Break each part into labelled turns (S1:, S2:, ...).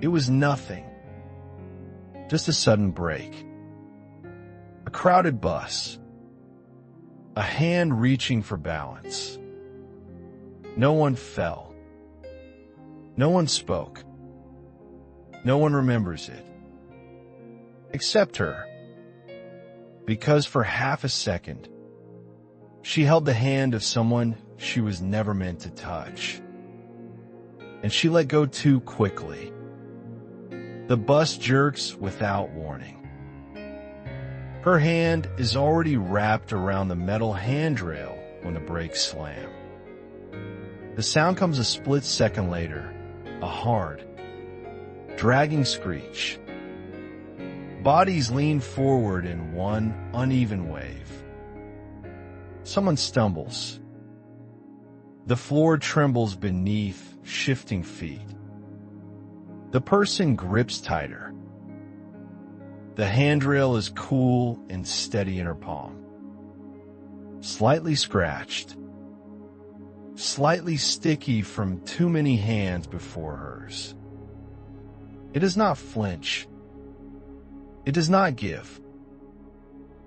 S1: It was nothing. Just a sudden break. A crowded bus. A hand reaching for balance. No one fell. No one spoke. No one remembers it. Except her. Because for half a second, she held the hand of someone she was never meant to touch. And she let go too quickly. The bus jerks without warning. Her hand is already wrapped around the metal handrail when the brakes slam. The sound comes a split second later, a hard, dragging screech. Bodies lean forward in one uneven wave. Someone stumbles. The floor trembles beneath shifting feet. The person grips tighter. The handrail is cool and steady in her palm. Slightly scratched. Slightly sticky from too many hands before hers. It does not flinch. It does not give.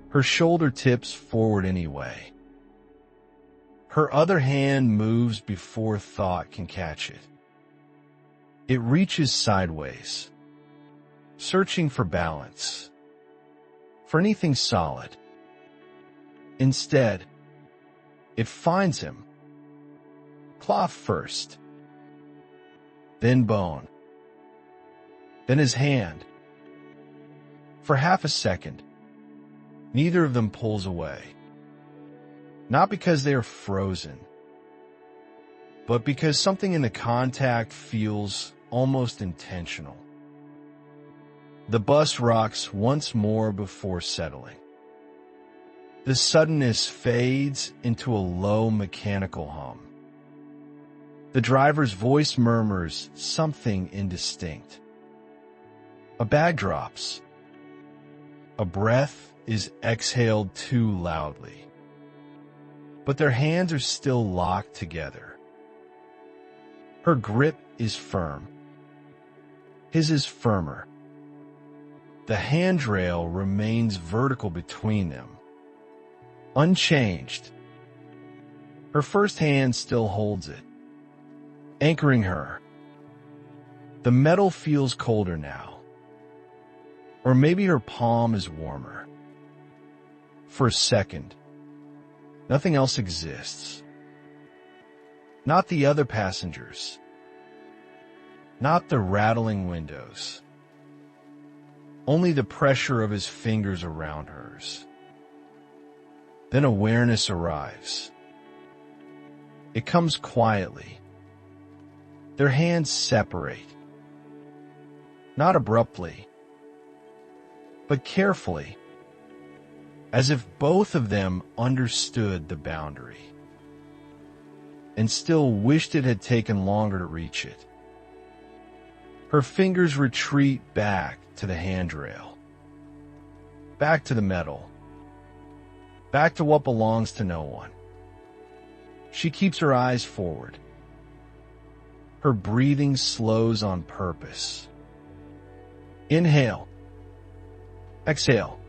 S1: Her shoulder tips forward anyway. Her other hand moves before thought can catch it. It reaches sideways, searching for balance, for anything solid. Instead, it finds him. Cloth first, then bone, then his hand. For half a second, neither of them pulls away. Not because they are frozen, but because something in the contact feels almost intentional. The bus rocks once more before settling. The suddenness fades into a low mechanical hum. The driver's voice murmurs something indistinct. A bag drops. A breath is exhaled too loudly. But their hands are still locked together. Her grip is firm. His is firmer. The handrail remains vertical between them, unchanged. Her first hand still holds it, anchoring her. The metal feels colder now. Or maybe her palm is warmer. For a second, nothing else exists. Not the other passengers. Not the rattling windows. Only the pressure of his fingers around hers. Then awareness arrives. It comes quietly. Their hands separate. Not abruptly, but carefully, as if both of them understood the boundary and still wished it had taken longer to reach it. Her fingers retreat back to the handrail, back to the metal, back to what belongs to no one. She keeps her eyes forward. Her breathing slows on purpose. Inhale. Exhale.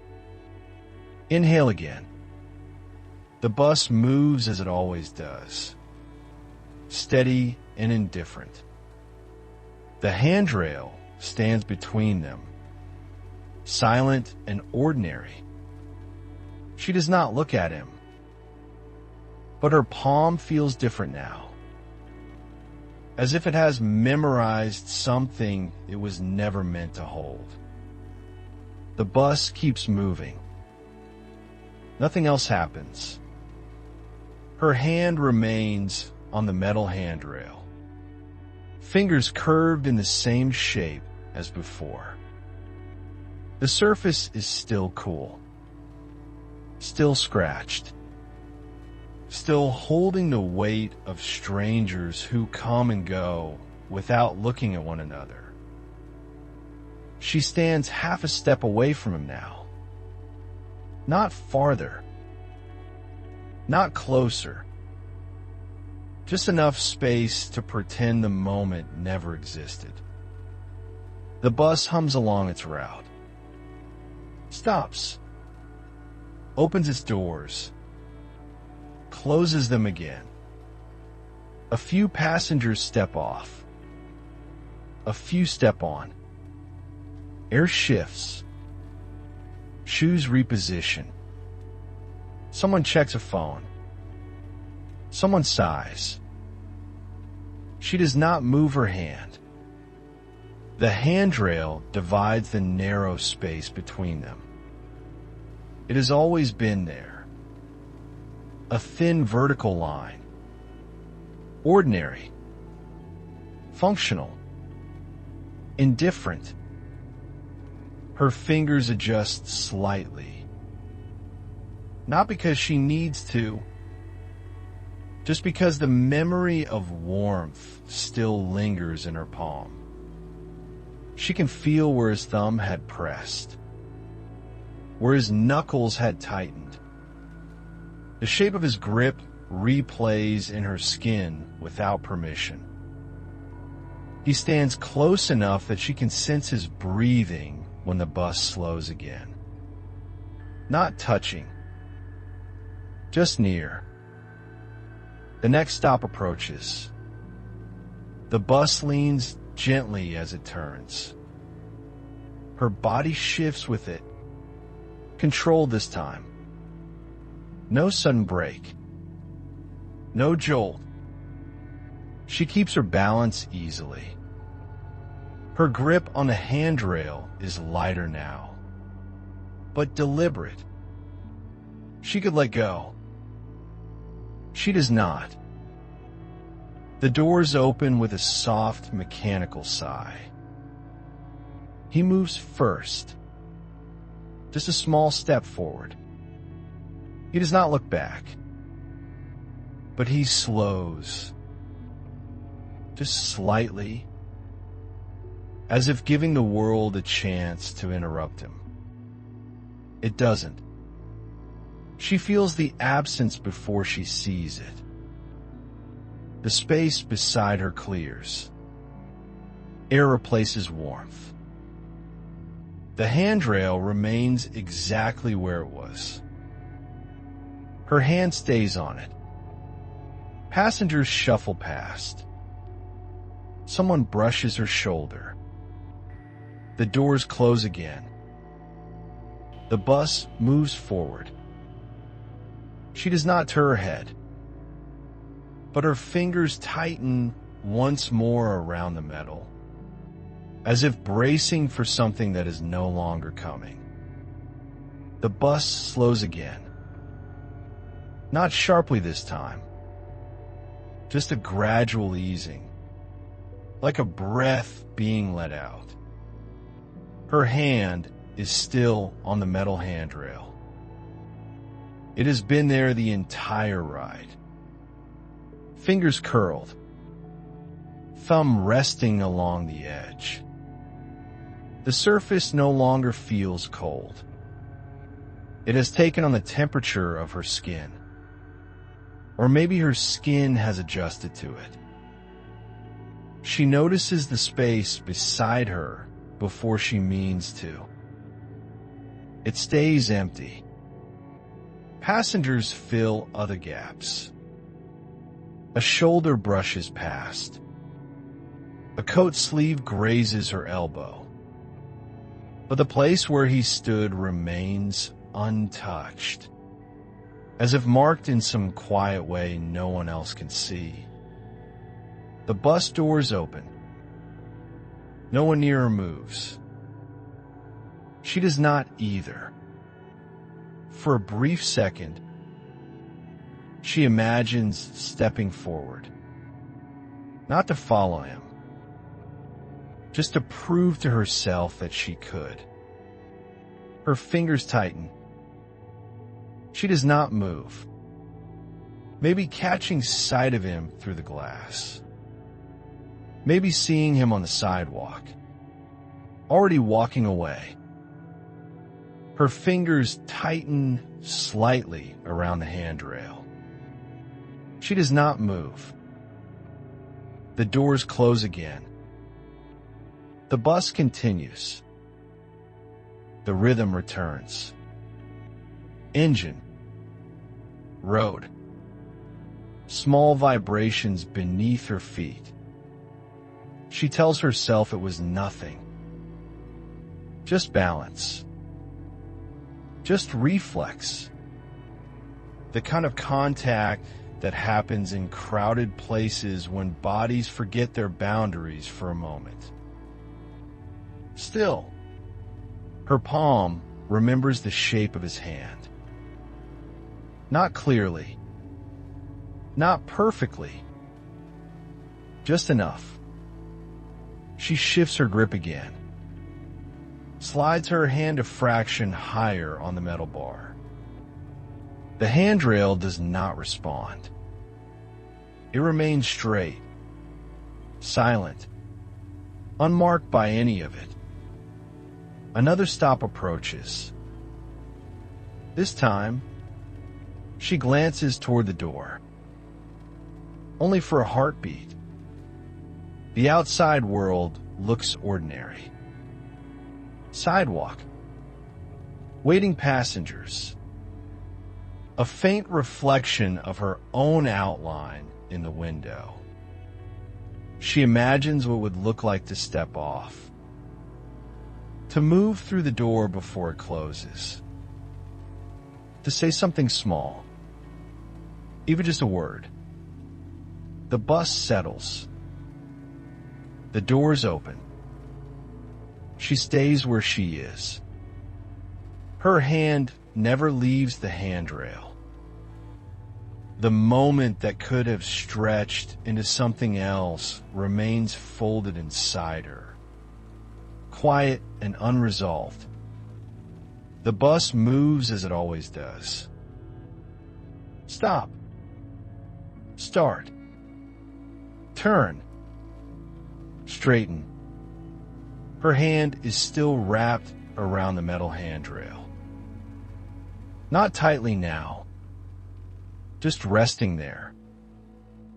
S1: Inhale again. The bus moves as it always does, steady and indifferent. The handrail stands between them, silent and ordinary. She does not look at him, but her palm feels different now, as if it has memorized something it was never meant to hold. The bus keeps moving. Nothing else happens. Her hand remains on the metal handrail, fingers curved in the same shape as before. The surface is still cool, still scratched, still holding the weight of strangers who come and go without looking at one another. She stands half a step away from him now. Not farther. Not closer. Just enough space to pretend the moment never existed. The bus hums along its route, stops, opens its doors, closes them again. A few passengers step off. A few step on. Air shifts. Shoes reposition. Someone checks a phone. Someone sighs. She does not move her hand. The handrail divides the narrow space between them. It has always been there. A thin vertical line. Ordinary. Functional. Indifferent. Her fingers adjust slightly. Not because she needs to, just because the memory of warmth still lingers in her palm. She can feel where his thumb had pressed, where his knuckles had tightened. The shape of his grip replays in her skin without permission. He stands close enough that she can sense his breathing when the bus slows again. Not touching, just near. The next stop approaches. The bus leans gently as it turns. Her body shifts with it, controlled this time. No sudden brake. No jolt. She keeps her balance easily. Her grip on the handrail is lighter now, but deliberate. She could let go. She does not. The doors open with a soft, mechanical sigh. He moves first, just a small step forward. He does not look back, but he slows, just slightly, as if giving the world a chance to interrupt him. It doesn't. She feels the absence before she sees it. The space beside her clears. Air replaces warmth. The handrail remains exactly where it was. Her hand stays on it. Passengers shuffle past. Someone brushes her shoulder. The doors close again. The bus moves forward. She does not turn her head, but her fingers tighten once more around the metal, as if bracing for something that is no longer coming. The bus slows again. Not sharply this time, just a gradual easing, like a breath being let out. Her hand is still on the metal handrail. It has been there the entire ride. Fingers curled, thumb resting along the edge. The surface no longer feels cold. It has taken on the temperature of her skin. Or maybe her skin has adjusted to it. She notices the space beside her before she means to. It stays empty. Passengers fill other gaps. A shoulder brushes past. A coat sleeve grazes her elbow. But the place where he stood remains untouched, as if marked in some quiet way no one else can see. The bus doors open. No one near her moves. She does not either. For a brief second, she imagines stepping forward, not to follow him, just to prove to herself that she could. Her fingers tighten. She does not move, maybe catching sight of him through the glass, maybe seeing him on the sidewalk, already walking away. Her fingers tighten slightly around the handrail. She does not move. The doors close again. The bus continues. The rhythm returns. Engine. Road. Small vibrations beneath her feet. She tells herself it was nothing. Just balance. Just reflex. The kind of contact that happens in crowded places when bodies forget their boundaries for a moment. Still, her palm remembers the shape of his hand. Not clearly. Not perfectly. Just enough. She shifts her grip again. Slides her hand a fraction higher on the metal bar. The handrail does not respond. It remains straight, silent, unmarked by any of it. Another stop approaches. This time, she glances toward the door. Only for a heartbeat. The outside world looks ordinary. Sidewalk. Waiting passengers. A faint reflection of her own outline in the window. She imagines what it would look like to step off. To move through the door before it closes. To say something small. Even just a word. The bus settles. The doors open. She stays where she is. Her hand never leaves the handrail. The moment that could have stretched into something else remains folded inside her. Quiet and unresolved. The bus moves as it always does. Stop. Start. Turn. Straighten. Her hand is still wrapped around the metal handrail. Not tightly now. Just resting there,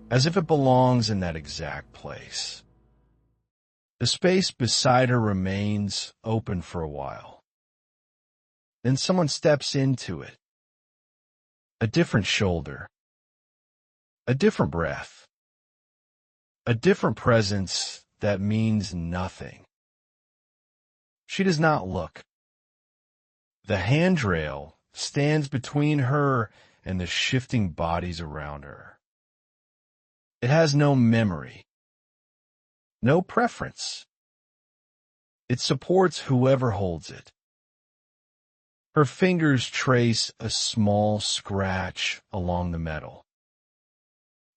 S1: as if it belongs in that exact place. The space beside her remains open for a while. Then someone steps into it. A different shoulder. A different breath. A different presence that means nothing. She does not look. The handrail stands between her and the shifting bodies around her. It has no memory, no preference. It supports whoever holds it. Her fingers trace a small scratch along the metal,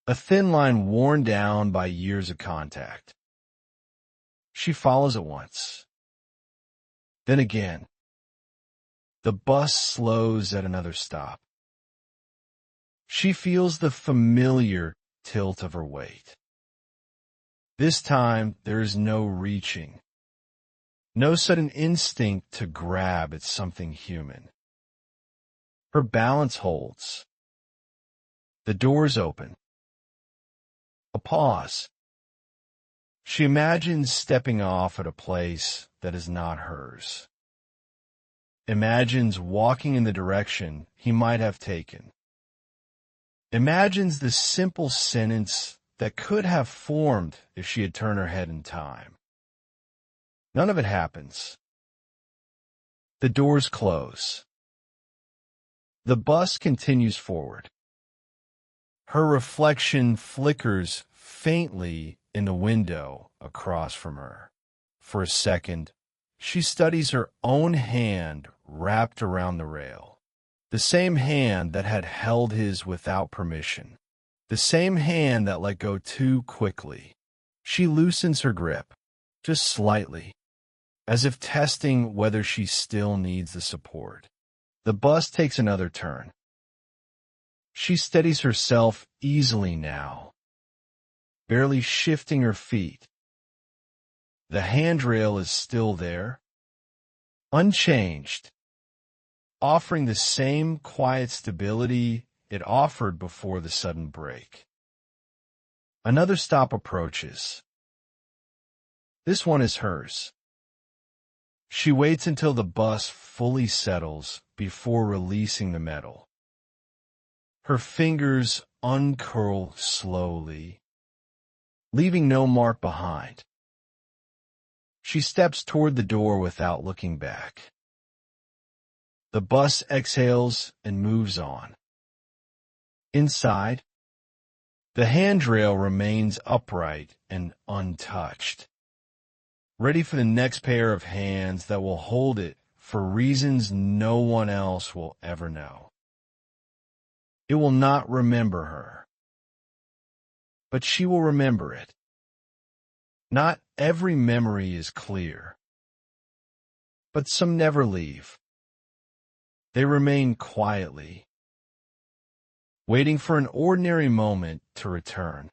S1: a thin line worn down by years of contact. She follows it once. Then again. The bus slows at another stop. She feels the familiar tilt of her weight. This time, there is no reaching. No sudden instinct to grab at something human. Her balance holds. The doors open. A pause. She imagines stepping off at a place that is not hers. Imagines walking in the direction he might have taken. Imagines the simple sentence that could have formed if she had turned her head in time. None of it happens. The doors close. The bus continues forward. Her reflection flickers faintly in the window across from her. For a second, she studies her own hand wrapped around the rail. The same hand that had held his without permission. The same hand that let go too quickly. She loosens her grip, just slightly, as if testing whether she still needs the support. The bus takes another turn. She steadies herself easily now, barely shifting her feet. The handrail is still there, unchanged, offering the same quiet stability it offered before the sudden break. Another stop approaches. This one is hers. She waits until the bus fully settles before releasing the metal. Her fingers uncurl slowly, leaving no mark behind. She steps toward the door without looking back. The bus exhales and moves on. Inside, the handrail remains upright and untouched, ready for the next pair of hands that will hold it for reasons no one else will ever know. It will not remember her, but she will remember it. Not every memory is clear, but some never leave. They remain quietly, waiting for an ordinary moment to return.